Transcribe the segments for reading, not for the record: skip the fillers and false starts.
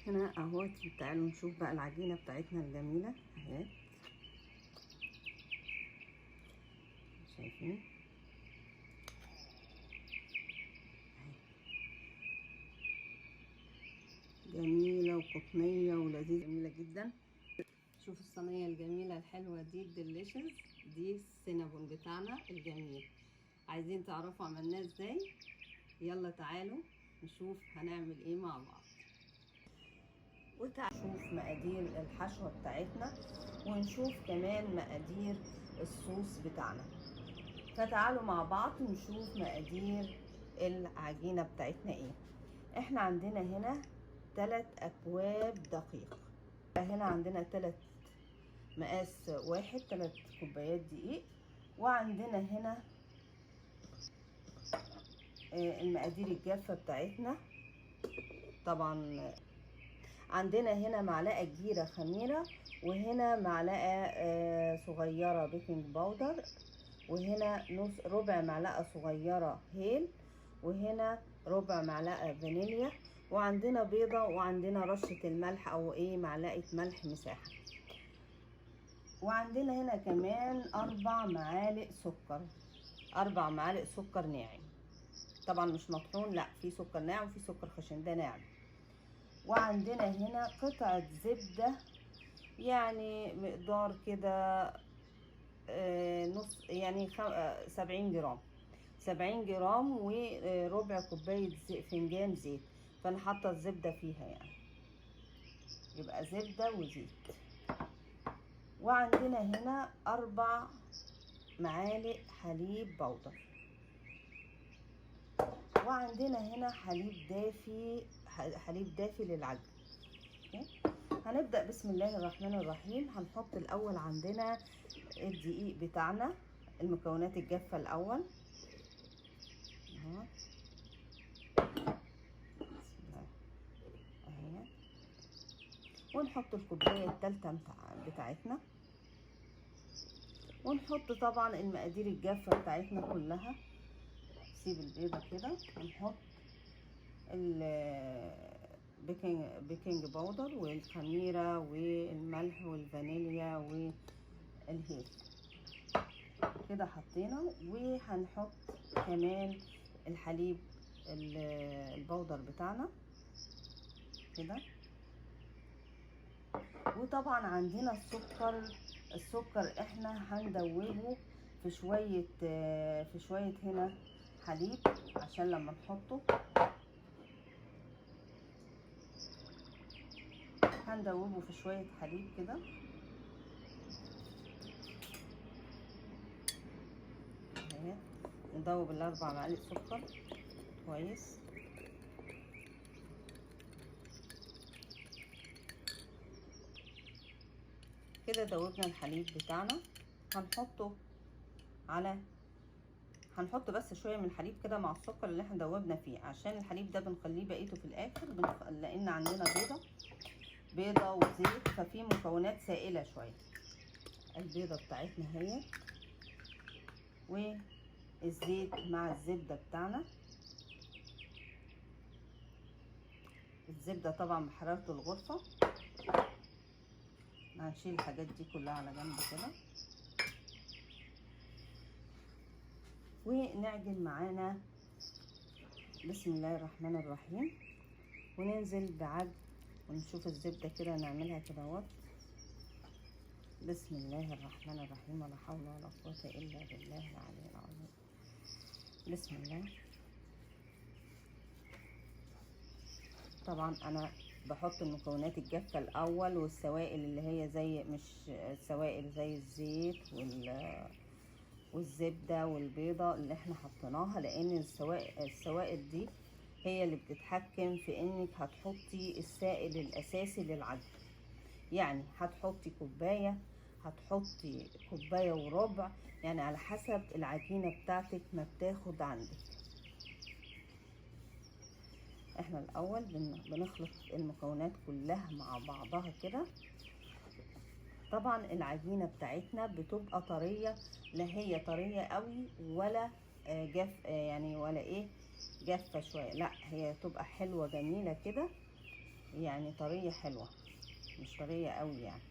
هنا اهو. تعالوا نشوف بقى العجينه بتاعتنا الجميله اهي. شايفين جميله وقطنيه ولذيذه، جميله جدا. شوف الصينيه الجميله الحلوه دي الدليشز دي، السينابون بتاعنا الجميل. عايزين تعرفوا عملناه ازاي؟ يلا تعالوا نشوف هنعمل ايه مع بعض. وتعالوا نشوف مقادير الحشوه بتاعتنا، ونشوف كمان مقادير الصوص بتاعنا. فتعالوا مع بعض نشوف مقادير العجينه بتاعتنا ايه. احنا عندنا هنا 3 اكواب دقيق. هنا عندنا 3 مقاس واحد، 3 كوبايات دقيق. وعندنا هنا المقادير الجافة بتاعتنا. طبعا عندنا هنا معلقة كبيرة خميرة، وهنا معلقة صغيرة بيكنج باودر، وهنا ربع معلقة صغيرة هيل، وهنا ربع معلقة فانيليا، وعندنا بيضة، وعندنا رشة الملح او معلقة ملح مساحة. وعندنا هنا كمان 4 معالق سكر، 4 معالق سكر ناعم. طبعا مش مطحون، لا، في سكر ناعم وفي سكر خشن، ده ناعم. وعندنا هنا قطعة زبدة، يعني مقدار كده نص، يعني 70 جرام، 70 جرام، وربع كوباية فنجان زيت. فانا حاطة الزبدة فيها، يعني يبقى زبدة وزيت. وعندنا هنا 4 معالق حليب بودر. وعندنا هنا حليب دافي، حليب دافي للعجن. هنبدأ بسم الله الرحمن الرحيم. هنحط الأول عندنا الدقيق بتاعنا، المكونات الجافة الأول اهو. بسم الله اهي. ونحط الكوباية التالتة بتاعتنا، ونحط طبعا المقادير الجافة بتاعتنا كلها. سيب البيضة كده، ونحط البيكنج باودر والخميرة والملح والفانيليا والهيل كده حطينا. وهنحط كمان الحليب البودر بتاعنا كده. وطبعا عندنا السكر احنا هندوبه في شوية هنا حليب، عشان لما نحطه هندوبه في شوية حليب كده اهي. ندوب ال4 معالق سكر كويس. كده دوبنا الحليب بتاعنا. هنحط بس شويه من الحليب كده مع السكر اللي احنا دوبنا فيه، عشان الحليب ده بنخليه بقيته في الاخر، لان عندنا بيضه وزيت، ففي مكونات سائله شويه. البيضه بتاعتنا اهي، والزيت مع الزبده بتاعنا. الزبده طبعا بحراره الغرفه. هنشيل الحاجات دي كلها على جنب كده، ونعجن معانا بسم الله الرحمن الرحيم. وننزل بعجن، ونشوف الزبده كده نعملها كده اهوت. بسم الله الرحمن الرحيم، ولا حول ولا قوه الا بالله العلي العظيم. بسم الله. طبعا انا بحط المكونات الجافه الاول، والسوائل اللي هي زي، مش السوائل زي الزيت والزبده والبيضه اللي احنا حطيناها، لان السوائل دي هي اللي بتتحكم في انك هتحطي السائل الاساسي للعجن. يعني هتحطي كوبايه، هتحطي كوبايه وربع، يعني على حسب العجينه بتاعتك ما بتاخد عندك. احنا الاول بنخلط المكونات كلها مع بعضها كده. طبعا العجينه بتاعتنا بتبقى طريه، لا هي طريه قوي ولا جاف، يعني ولا جافه شويه، لا هي تبقى حلوه جميله كده. يعني طرية حلوة، مش طرية قوي يعني.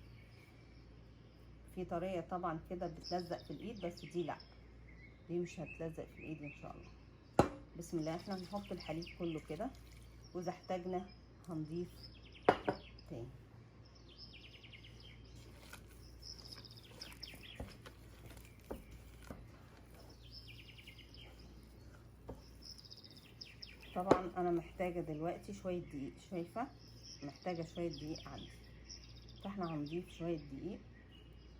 في طرية طبعا كده بتلزق في الايد، بس دي لا، دي مش هتلزق في الايد ان شاء الله. بسم الله. احنا هنحط الحليب كله كده، واذا احتاجنا هنضيف تاني. طبعا انا محتاجة دلوقتي شوية دقيق، شايفة محتاجة شوية دقيق عندي، فاحنا هنضيف شوية دقيق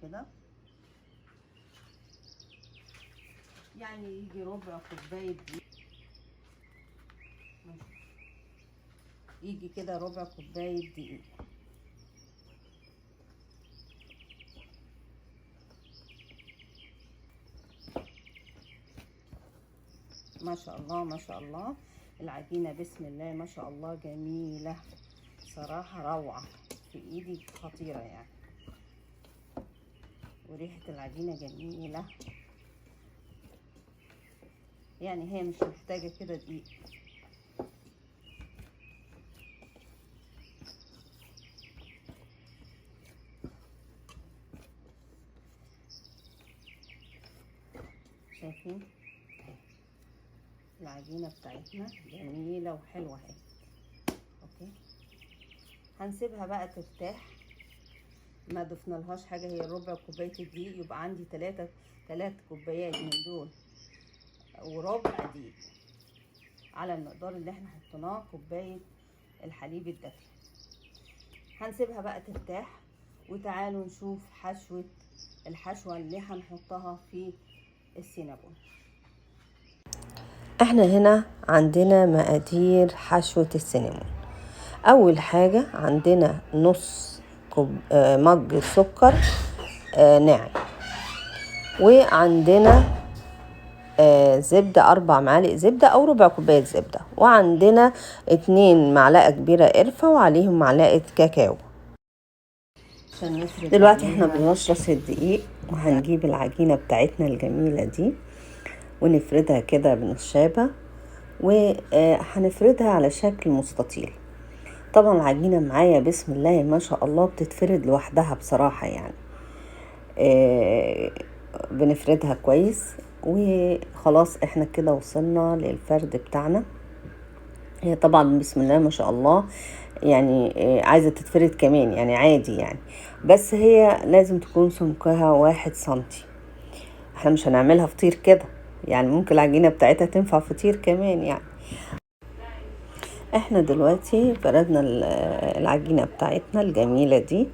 كده، يعني يجي ربع كوباية دقيق، يجي كده ربع كوباية دقيق. ما شاء الله ما شاء الله، العجينة بسم الله ما شاء الله جميلة صراحة، روعة في ايدي، خطيرة يعني، وريحة العجينة جميلة. يعني هي مش محتاجة كده دقيق. شايفين العجينة بتاعتنا جميلة وحلوة اهي. اوكي، هنسيبها بقى ترتاح، ما ضفنا لهاش حاجة، هي ربع كوباية الدقيق، يبقى عندي تلات كوبايات من دول وربع دقيق على المقدار اللي احنا حطيناه كوباية الحليب الدافي. هنسيبها بقى ترتاح، وتعالوا نشوف الحشوة اللي هنحطها في السينابون. احنا هنا عندنا مقادير حشوة السينامون. اول حاجة عندنا نص مج سكر ناعم، وعندنا زبدة 4 معالق زبدة او ربع كوباية زبدة، وعندنا 2 معلقة كبيرة قرفة، وعليهم معلقة كاكاو. دلوقتي احنا بنرص الدقيق، وهنجيب العجينة بتاعتنا الجميلة دي ونفردها كده بنشابة، وهنفردها على شكل مستطيل. طبعا العجينة معايا بسم الله ما شاء الله بتتفرد لوحدها بصراحة يعني. بنفردها كويس، وخلاص احنا كده وصلنا للفرد بتاعنا. هي طبعا بسم الله ما شاء الله يعني عايزة تتفرد كمان يعني عادي يعني، بس هي لازم تكون سمكها 1 سنتي. احنا مش هنعملها فطير كده يعني، ممكن العجينة بتاعتها تنفع فطير كمان يعني. احنا دلوقتي فردنا العجينة بتاعتنا الجميلة دي،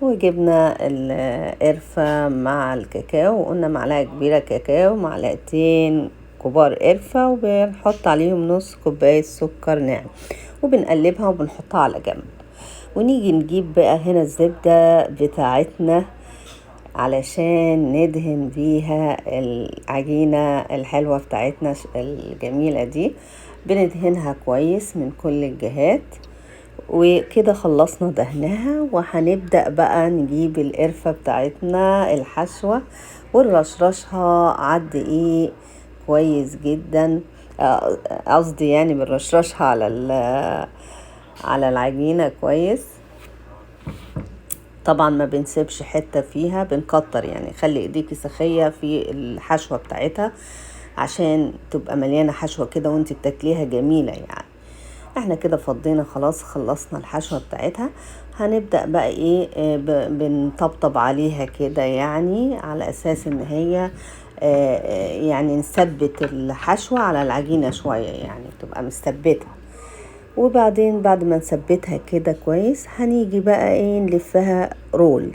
وجبنا القرفة مع الكاكاو، وقلنا معلقة كبيرة كاكاو، معلقتين كبار قرفة، وبنحط عليهم نص كوباية سكر ناعم، وبنقلبها وبنحطها على جنب. ونيجي نجيب بقى هنا الزبدة بتاعتنا علشان ندهن بيها العجينة الحلوة بتاعتنا الجميلة دي. بندهنها كويس من كل الجهات، وكده خلصنا دهنها. وهنبدأ بقى نجيب القرفة بتاعتنا الحشوة ونرشرشها عالدقيق كويس جدا، قصدي يعني بنرشرشها على العجينة كويس. طبعا ما بنسيبش حتة فيها، بنكتر يعني، خلي ايديكي سخية في الحشوة بتاعتها عشان تبقى مليانة حشوة كده وانت بتاكليها جميلة يعني. احنا كده فضينا خلاص، خلصنا الحشوة بتاعتها. هنبدأ بقى ايه بنطبطب عليها كده يعني، على اساس ان هي يعني نثبت الحشوة على العجينة شوية يعني تبقى مثبتة. وبعدين بعد ما نثبتها كده كويس، هنيجي بقى ايه نلفها رول.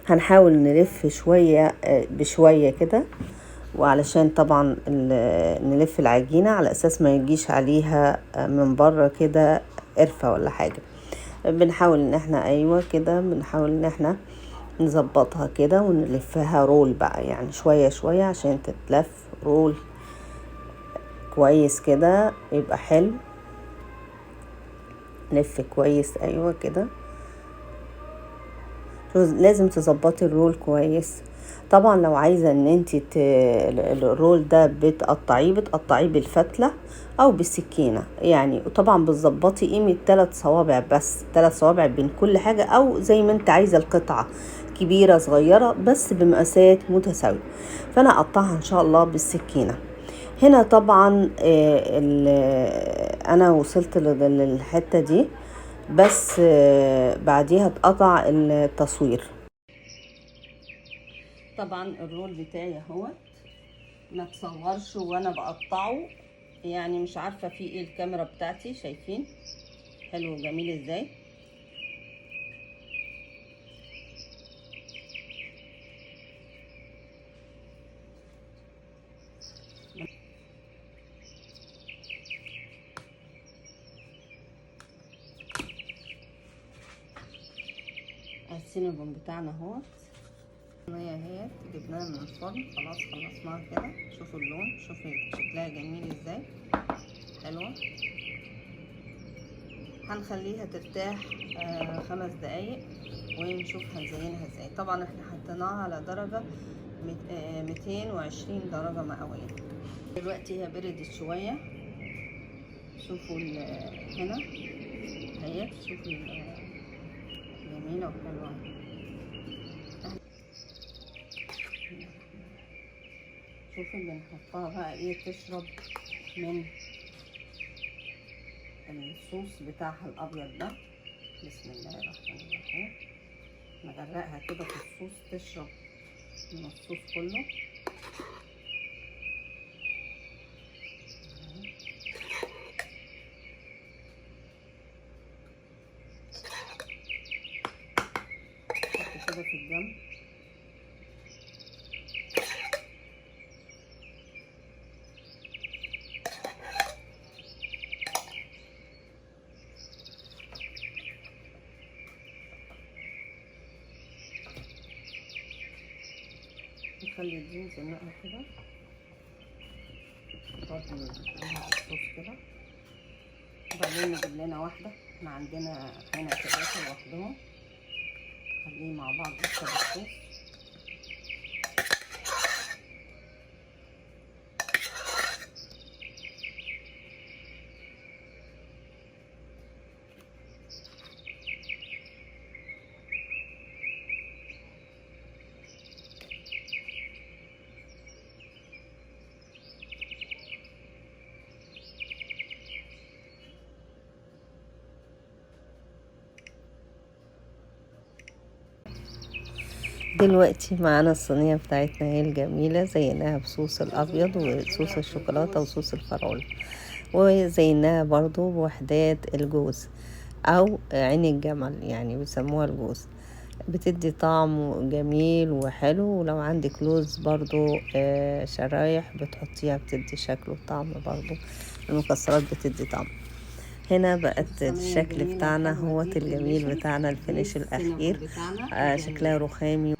هنحاول نلف شوية بشوية كده، وعلشان طبعا نلف العجينة على اساس ما يجيش عليها من بره كده قرفة ولا حاجة. بنحاول ان احنا ايوه كده، بنحاول ان احنا نظبطها كده ونلفها رول بقى يعني شوية شوية عشان تتلف رول كويس كده يبقى حلو. لف كويس ايوه كده، لازم تظبطي الرول كويس طبعا لو عايزة ان انت الرول ده بتقطعيه بالفتلة او بالسكينة يعني. وطبعا بتظبطي قيمة 3 صوابع بس، 3 صوابع بين كل حاجة، او زي ما انت عايزة القطعة كبيرة صغيرة بس بمقاسات متساوية. فانا اقطعها ان شاء الله بالسكينة. هنا طبعا انا وصلت للحتة دي، بس بعديها اتقطع التصوير. طبعا الرول بتاعي اهو ما تصورش وانا بقطعه، يعني مش عارفة في ايه الكاميرا بتاعتي، شايفين حلو وجميل ازاي. السينابون بتاعنا اهو، المية اهي جبناها من الفرن خلاص، خلصناها كده. شوفوا اللون، شوفوا شكلها جميل ازاي، حلوة. هنخليها ترتاح 5 دقايق ونشوف هنزينها ازاي. طبعا احنا حطيناها على درجة 220 درجة مئوية. دلوقتي هي بردت شوية، شوفوا هنا اهي، شوفوا جميلة وحلوة. شوفوا بنحطها بقى ايه، تشرب من الصوص بتاعها الابيض ده. بسم الله الرحمن الرحيم. نغرقها كده في الصوص، تشرب من الصوص كله. حط كده في الجنب. نخلي دي نزنقها كده برضه نزنقها الصوص كده. وبعدين نجيب لنا واحدة، احنا عندنا هنا 3 لوحدهم، نخليه مع بعض يشرب الصوص. دلوقتي معانا الصينية بتاعتنا هي الجميلة، زيناها بصوص الأبيض وصوص الشوكولاتة وصوص الفراولة، وزيناها برضو بوحدات الجوز أو عين الجمل يعني بيسموها الجوز. بتدي طعم جميل وحلو. ولو عندك لوز برضو شرايح بتحطيها بتدي شكل وطعم برضو. المكسرات بتدي طعم. هنا بقت الشكل بتاعنا هو الجميل بتاعنا، الفينيش الأخير. شكلها رخامي.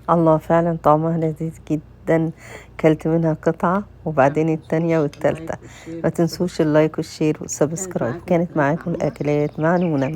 الله، فعلا طعمها لذيذ جدا. كلت منها قطعة وبعدين التانية والتالتة. ما تنسوش اللايك والشير والسبسكرايب. كانت معاكم الأكلات مع نونة.